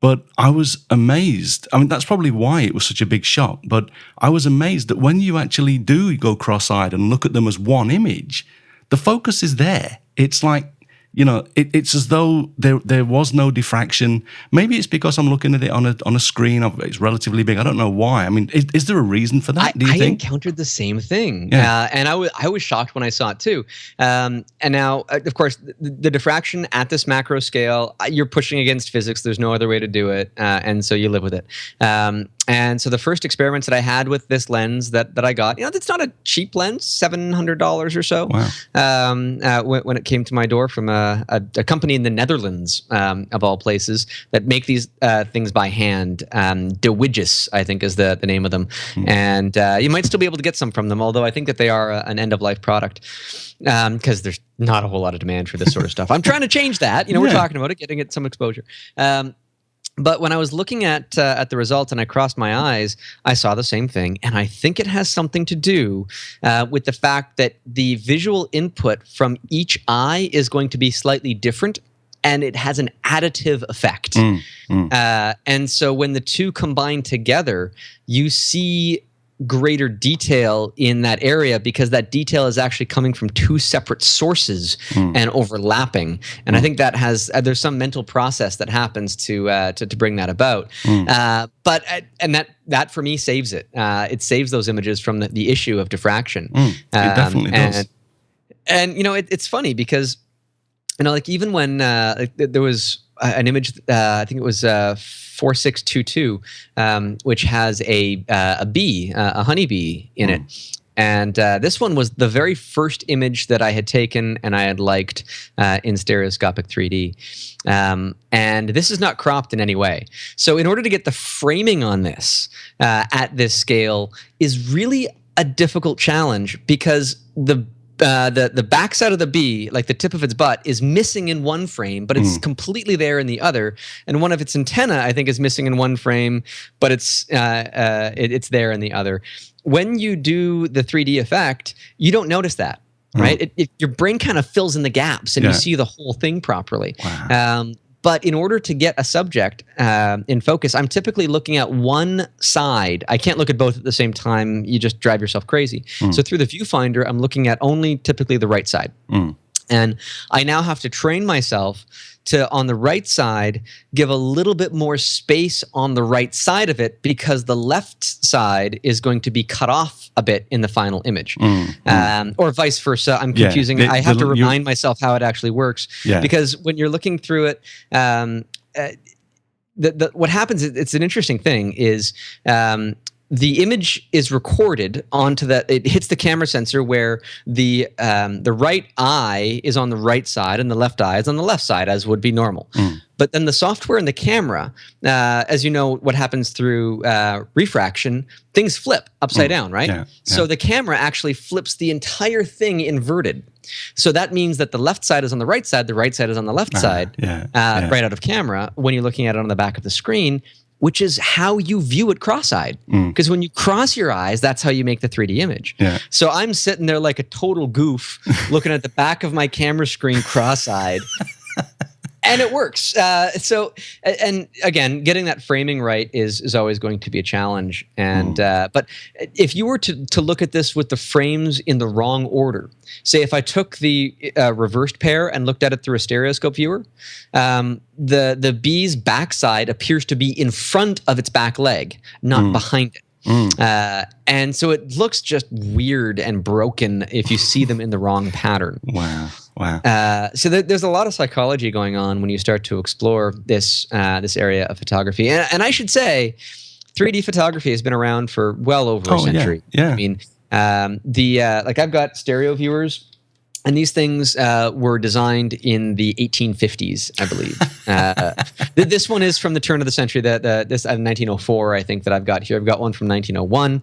But I was amazed. I mean, that's probably why it was such a big shock. But I was amazed that when you actually do go cross-eyed and look at them as one image, the focus is there. It's like, it's as though there was no diffraction. Maybe it's because I'm looking at it on a screen. It's relatively big. I don't know why. I mean, is there a reason for that? Do you think? I encountered the same thing, and I was shocked when I saw it too. And now, of course, the diffraction at this macro scale, you're pushing against physics. There's no other way to do it, and so you live with it. And so the first experiments that I had with this lens that I got, that's not a cheap lens, $700 or so. Wow. When it came to my door from a company in the Netherlands, of all places, that make these things by hand. De Widges, I think, is the name of them. And you might still be able to get some from them, although I think that they are an end-of-life product, because there's not a whole lot of demand for this sort of stuff. I'm trying to change that. We're talking about it, getting it some exposure. But when I was looking at the results and I crossed my eyes, I saw the same thing. And I think it has something to do with the fact that the visual input from each eye is going to be slightly different, and it has an additive effect. And so when the two combine together, you see greater detail in that area, because that detail is actually coming from two separate sources and overlapping. And I think that there's some mental process that happens to bring that about. But that for me saves it. It saves those images from the issue of diffraction. It definitely does. And it's funny because like even when there was an image, I think it was 4622, which has a bee, a honeybee in it. And this one was the very first image that I had taken and I had liked in stereoscopic 3D. And this is not cropped in any way. So in order to get the framing on this at this scale is really a difficult challenge, because the backside of the bee, like the tip of its butt, is missing in one frame, but it's completely there in the other. And one of its antenna, I think, is missing in one frame, but it's there in the other. When you do the 3D effect, you don't notice that, right? Your brain kind of fills in the gaps, and you see the whole thing properly. Wow. But in order to get a subject in focus, I'm typically looking at one side. I can't look at both at the same time. You just drive yourself crazy. So through the viewfinder, I'm looking at only typically the right side. And I now have to train myself to, on the right side, give a little bit more space on the right side of it, because the left side is going to be cut off a bit in the final image. Or vice versa. I'm confusing. I have to remind myself how it actually works. Because when you're looking through it, what happens, it's an interesting thing, is the image is recorded onto that. It hits the camera sensor where the right eye is on the right side and the left eye is on the left side, as would be normal. But then the software in the camera, as you know, what happens through refraction, things flip upside down, right? Yeah, So the camera actually flips the entire thing inverted. So that means that the left side is on the right side is on the left side, right out of camera when you're looking at it on the back of the screen, which is how you view it cross-eyed. Because when you cross your eyes, that's how you make the 3D image. Yeah. So I'm sitting there like a total goof looking at the back of my camera screen cross-eyed. And it works. And again, getting that framing right is always going to be a challenge. And but if you were to look at this with the frames in the wrong order, say if I took the reversed pair and looked at it through a stereoscope viewer, the bee's backside appears to be in front of its back leg, not behind it. And so it looks just weird and broken if you see them in the wrong pattern. Wow. So there's a lot of psychology going on when you start to explore this area of photography. And I should say, 3D photography has been around for well over a century. Yeah. I mean, like I've got stereo viewers. And these things were designed in the 1850s, I believe. This one is from the turn of the century. This 1904, I think, that I've got here. I've got one from 1901.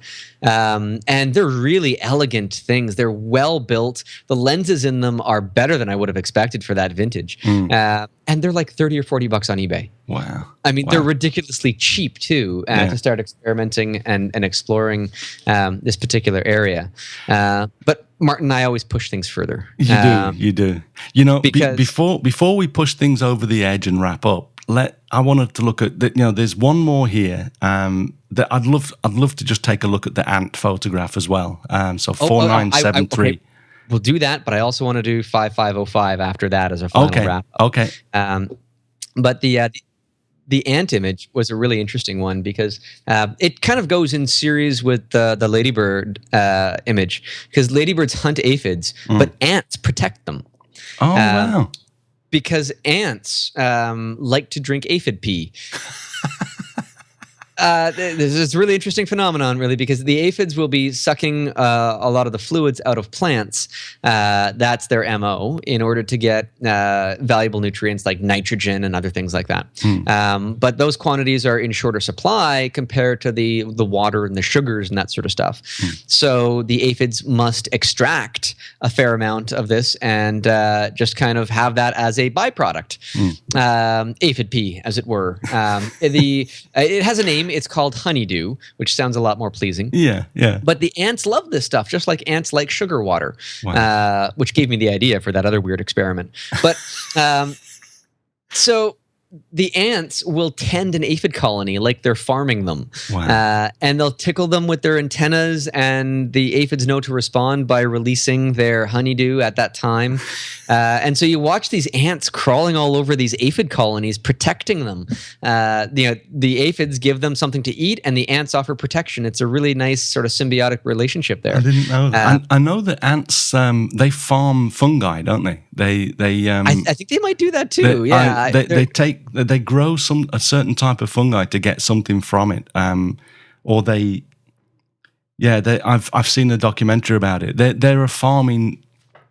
And they're really elegant things. They're well built. The lenses in them are better than I would have expected for that vintage. And they're like $30 or $40 on eBay. Wow. I mean, they're ridiculously cheap too to start experimenting and exploring this particular area. But Martin and I always push things further. You do. You know, before we push things over the edge and wrap up, I wanted to look at there's one more here that I'd love to just take a look at the ant photograph as well. So 4973. Okay. We'll do that, but I also want to do 5505 after that as a final wrap. Okay. But the ant image was a really interesting one because it kind of goes in series with the ladybird image, because ladybirds hunt aphids, but ants protect them. Oh, wow. Because ants like to drink aphid pee. This is a really interesting phenomenon, really, because the aphids will be sucking a lot of the fluids out of plants. That's their MO in order to get valuable nutrients like nitrogen and other things like that. But those quantities are in shorter supply compared to the water and the sugars and that sort of stuff. So the aphids must extract a fair amount of this and just kind of have that as a byproduct. Aphid pee, as it were. It has a name. It's called honeydew, which sounds a lot more pleasing. Yeah. But the ants love this stuff, just like ants like sugar water, which gave me the idea for that other weird experiment. But so the ants will tend an aphid colony like they're farming them. And they'll tickle them with their antennas, and the aphids know to respond by releasing their honeydew at that time. And so you watch these ants crawling all over these aphid colonies, protecting them. The aphids give them something to eat, and the ants offer protection. It's a really nice sort of symbiotic relationship there. I didn't know that. I know that ants, they farm fungi, don't they? I think they might do that too. They grow a certain type of fungi to get something from it, I've seen a documentary about it. They're a farming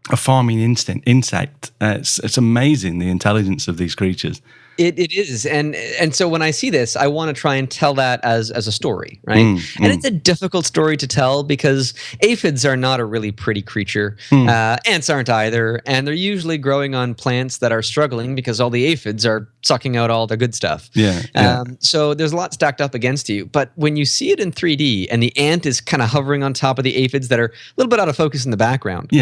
insect. It's amazing, the intelligence of these creatures. It is, and so when I see this, I want to try and tell that as a story, right? And it's a difficult story to tell because aphids are not a really pretty creature. Ants aren't either, and they're usually growing on plants that are struggling because all the aphids are sucking out all the good stuff. So there's a lot stacked up against you. But when you see it in 3D, and the ant is kind of hovering on top of the aphids that are a little bit out of focus in the background.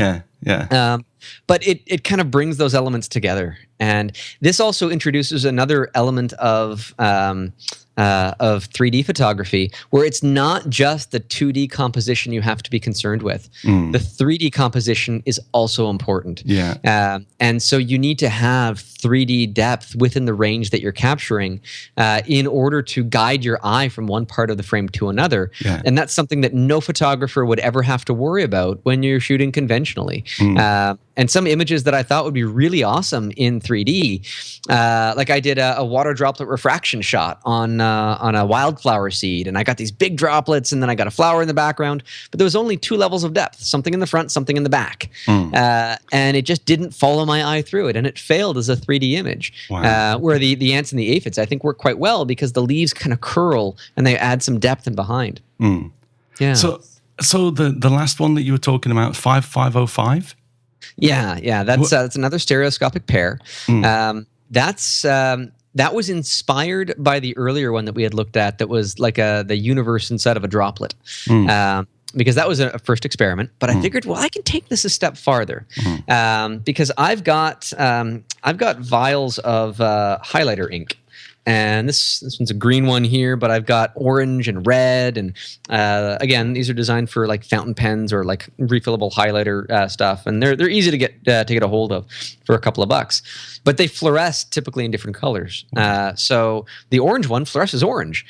But it kind of brings those elements together. And this also introduces another element of 3D photography, where it's not just the 2D composition you have to be concerned with. The 3D composition is also important. And so you need to have 3D depth within the range that you're capturing in order to guide your eye from one part of the frame to another. And that's something that no photographer would ever have to worry about when you're shooting conventionally. And some images that I thought would be really awesome in 3D, like I did a water droplet refraction shot on on a wildflower seed, and I got these big droplets, and then I got a flower in the background. But there was only 2 levels of depth: something in the front, something in the back, and it just didn't follow my eye through it, and it failed as a 3D image. Wow. Where the ants and the aphids, I think, work quite well because the leaves kind of curl and they add some depth in behind. Yeah. So the last one that you were talking about, 5505? Yeah. That's another stereoscopic pair. That was inspired by the earlier one that we had looked at that was like the universe inside of a droplet. Because that was a first experiment, but I figured, well, I can take this a step farther, because I've got vials of highlighter ink. And this one's a green one here, but I've got orange and red, and again, these are designed for like fountain pens or like refillable highlighter stuff, and they're easy to get a hold of for a couple of bucks. But they fluoresce typically in different colors. So the orange one fluoresces orange,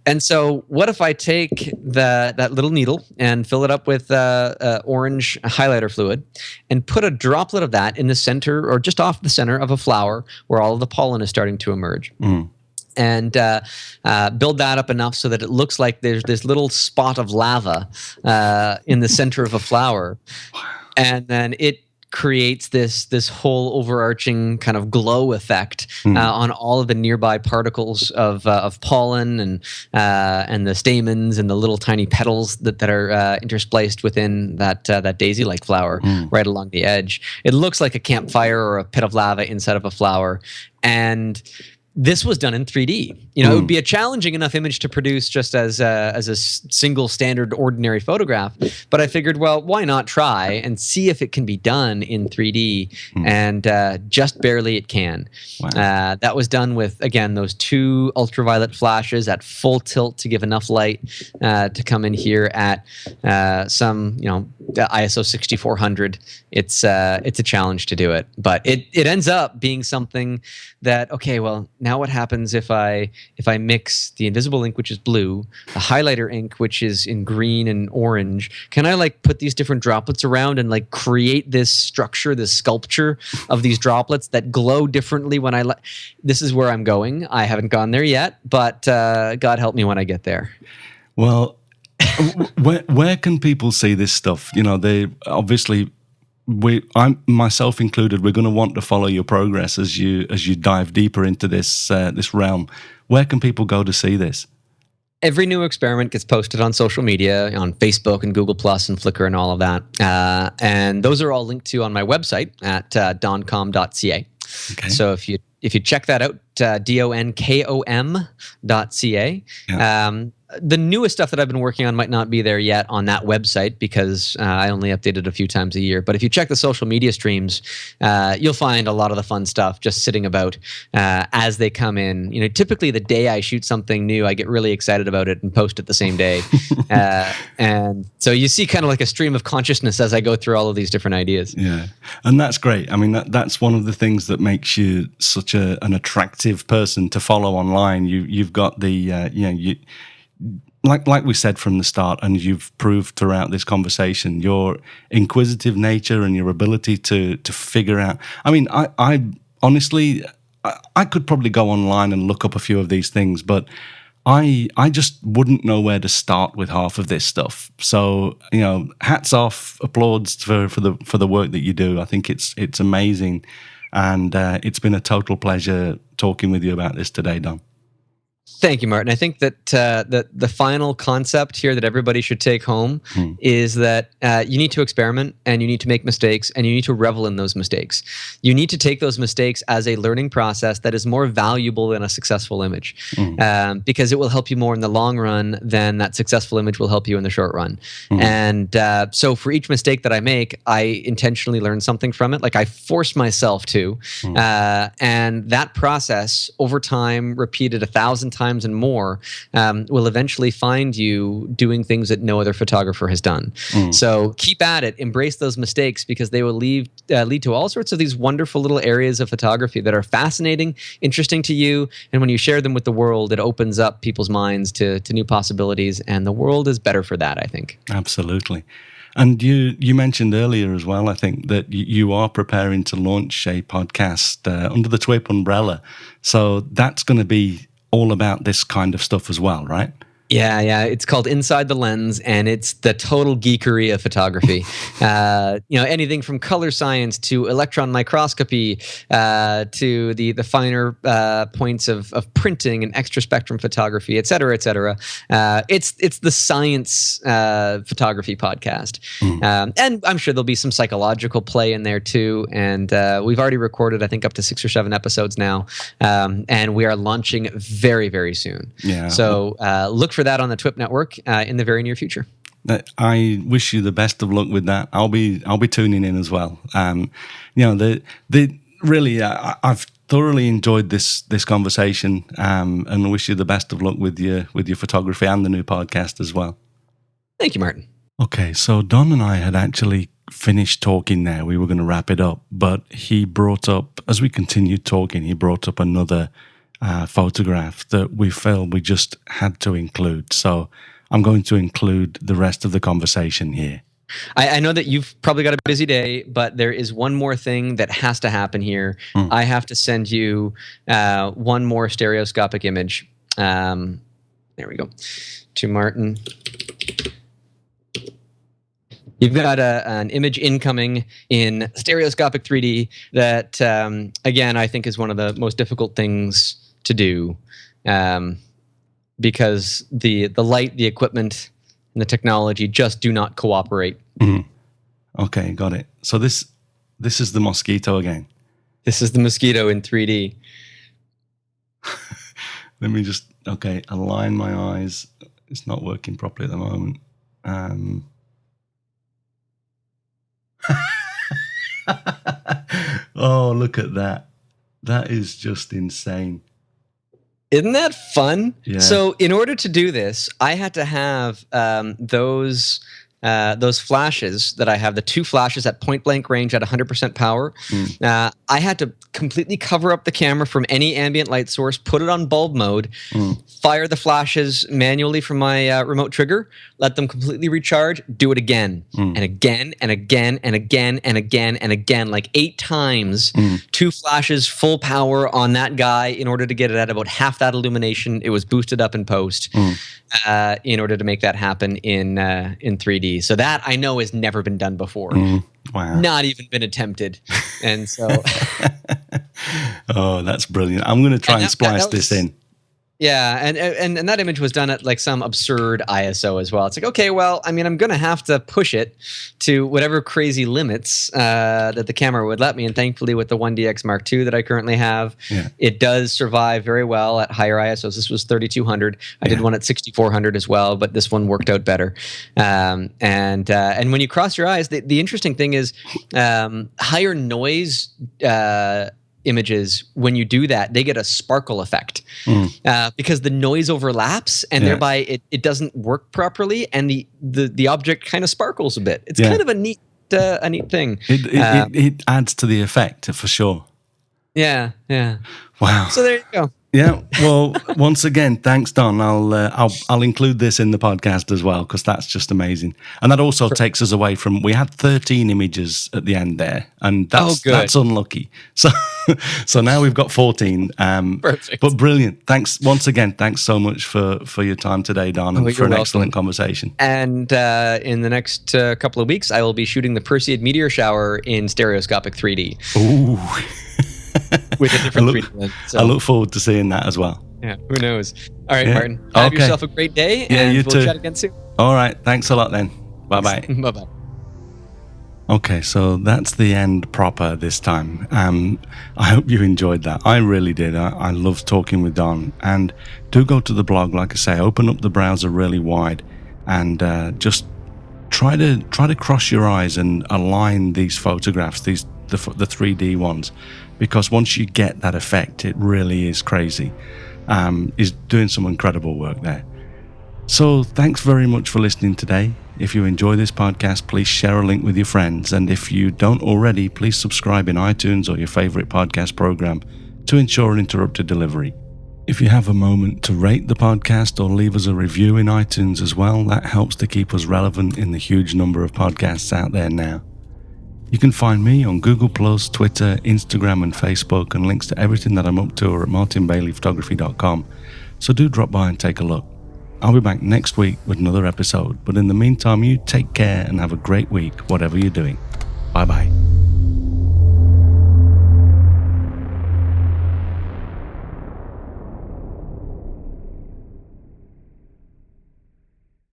and so what if I take that little needle and fill it up with orange highlighter fluid, and put a droplet of that in the center or just off the center of a flower where all of the pollen is starting to emerge. And build that up enough so that it looks like there's this little spot of lava in the center of a flower. And then it creates this whole overarching kind of glow effect on all of the nearby particles of pollen and the stamens and the little tiny petals that are interspliced within that daisy-like flower right along the edge. It looks like a campfire or a pit of lava inside of a flower. And this was done in 3D. It would be a challenging enough image to produce just as a single standard ordinary photograph. But I figured, well, why not try and see if it can be done in 3D? And just barely it can. Wow. That was done with, again, those 2 ultraviolet flashes at full tilt to give enough light to come in here at some, ISO 6400. It's a challenge to do it, but it ends up being something that, okay, well, now what happens if I mix the invisible ink, which is blue, the highlighter ink, which is in green and orange? Can I like put these different droplets around and like create this structure, this sculpture of these droplets that glow differently when this is where I'm going. I haven't gone there yet, but God help me when I get there. Well, where can people see this stuff? They obviously, I myself included, we're going to want to follow your progress as you dive deeper into this realm. Where can people go to see this? Every new experiment gets posted on social media, on Facebook and Google Plus and Flickr and all of that. And those are all linked to on my website at doncom.ca. Okay. So if you check that out, donkom.ca. Yeah. The newest stuff that I've been working on might not be there yet on that website because I only update it a few times a year. But if you check the social media streams, you'll find a lot of the fun stuff just sitting about as they come in. Typically the day I shoot something new, I get really excited about it and post it the same day. And so you see kind of like a stream of consciousness as I go through all of these different ideas. Yeah, and that's great. I mean, that's one of the things that makes you such an attractive person to follow online. You've got the like we said from the start, and you've proved throughout this conversation, your inquisitive nature and your ability to figure out. I mean, I honestly, I could probably go online and look up a few of these things, but I just wouldn't know where to start with half of this stuff. So, hats off, applauds for the work that you do. I think it's amazing, and it's been a total pleasure talking with you about this today, Don. Thank you, Martin. I think that the final concept here that everybody should take home is that you need to experiment and you need to make mistakes and you need to revel in those mistakes. You need to take those mistakes as a learning process that is more valuable than a successful image because it will help you more in the long run than that successful image will help you in the short run. And so for each mistake that I make, I intentionally learn something from it. Like I force myself to. And that process over time, repeated 1,000 times and more, will eventually find you doing things that no other photographer has done. So keep at it, embrace those mistakes because they will lead to all sorts of these wonderful little areas of photography that are fascinating, interesting to you. And when you share them with the world, it opens up people's minds to new possibilities. And the world is better for that, I think. Absolutely. And you mentioned earlier as well, I think, that you are preparing to launch a podcast under the TWIP umbrella. So that's going to be all about this kind of stuff as well, right? Yeah. It's called Inside the Lens, and it's the total geekery of photography. Anything from color science to electron microscopy to the finer points of printing and extra spectrum photography, et cetera, et cetera. It's the science photography podcast, and I'm sure there'll be some psychological play in there too. And we've already recorded, I think, up to 6 or 7 episodes now, and we are launching very, very soon. Yeah. So look for that on the TWIP network in the very near future. I wish you the best of luck with that. I'll be tuning in as well. Really, I've thoroughly enjoyed this conversation, and wish you the best of luck with your photography and the new podcast as well. Thank you, Martin. Okay, so Don and I had actually finished talking there. We were going to wrap it up, but he brought up, as we continued talking, he brought up another photograph that we felt we just had to include. So I'm going to include the rest of the conversation here. I know that you've probably got a busy day, but there is one more thing that has to happen here. I have to send you one more stereoscopic image. There we go. To Martin. You've got an image incoming in stereoscopic 3D that, again, I think is one of the most difficult things to do, because the light, the equipment, and the technology just do not cooperate. Okay, got it. So this is the mosquito again. This is the mosquito in 3D. Let me just align my eyes. It's not working properly at the moment. Oh, look at that. That is just insane. Isn't that fun? Yeah. So in order to do this, I had to have those flashes that I have, the 2 flashes at point blank range at 100% power. I had to completely cover up the camera from any ambient light source, put it on bulb mode, fire the flashes manually from my remote trigger, let them completely recharge, do it again and again and again and again and again and again, like 8 times, 2 flashes full power on that guy in order to get it at about half that illumination. It was boosted up in post in order to make that happen in 3D. So that I know has never been done before. Wow. Not even been attempted. And so oh, that's brilliant. I'm going to try and splice this in. Yeah, and that image was done at like some absurd ISO as well. It's like, okay, well, I mean, I'm going to have to push it to whatever crazy limits that the camera would let me. And thankfully, with the 1DX Mark II that I currently have, it does survive very well at higher ISOs. This was 3200. I did one at 6400 as well, but this one worked out better. And when you cross your eyes, the interesting thing is higher noise images, when you do that, they get a sparkle effect because the noise overlaps and thereby it doesn't work properly, and the object kind of sparkles a bit. It's kind of a neat thing. It adds to the effect for sure. Yeah. Wow. So there you go. Yeah. Well, once again, thanks, Don. I'll include this in the podcast as well, because that's just amazing. And that also takes us away from, we had 13 images at the end there, and that's unlucky. So now we've got 14. Perfect. But brilliant. Thanks once again. Thanks so much for your time today, Don, and for an excellent conversation. And in the next couple of weeks, I will be shooting the Perseid meteor shower in stereoscopic 3D. Ooh. With a different 3D lens. So. I look forward to seeing that as well. Yeah, who knows? All right, Martin. Have yourself a great day, and you we'll too. chat again soon. All right. Thanks a lot then. Bye-bye. Bye-bye. Okay, so that's the end proper this time. I hope you enjoyed that. I really did. I loved talking with Don. And do go to the blog, like I say, open up the browser really wide and just try to cross your eyes and align these photographs, the 3D ones, because once you get that effect, it really is crazy. He's doing some incredible work there. So thanks very much for listening today. If you enjoy this podcast, please share a link with your friends. And if you don't already, please subscribe in iTunes or your favorite podcast program to ensure uninterrupted delivery. If you have a moment to rate the podcast or leave us a review in iTunes as well, that helps to keep us relevant in the huge number of podcasts out there now. You can find me on Google+, Twitter, Instagram and Facebook, and links to everything that I'm up to are at martinbaileyphotography.com, so do drop by and take a look. I'll be back next week with another episode, but in the meantime, you take care and have a great week, whatever you're doing. Bye-bye.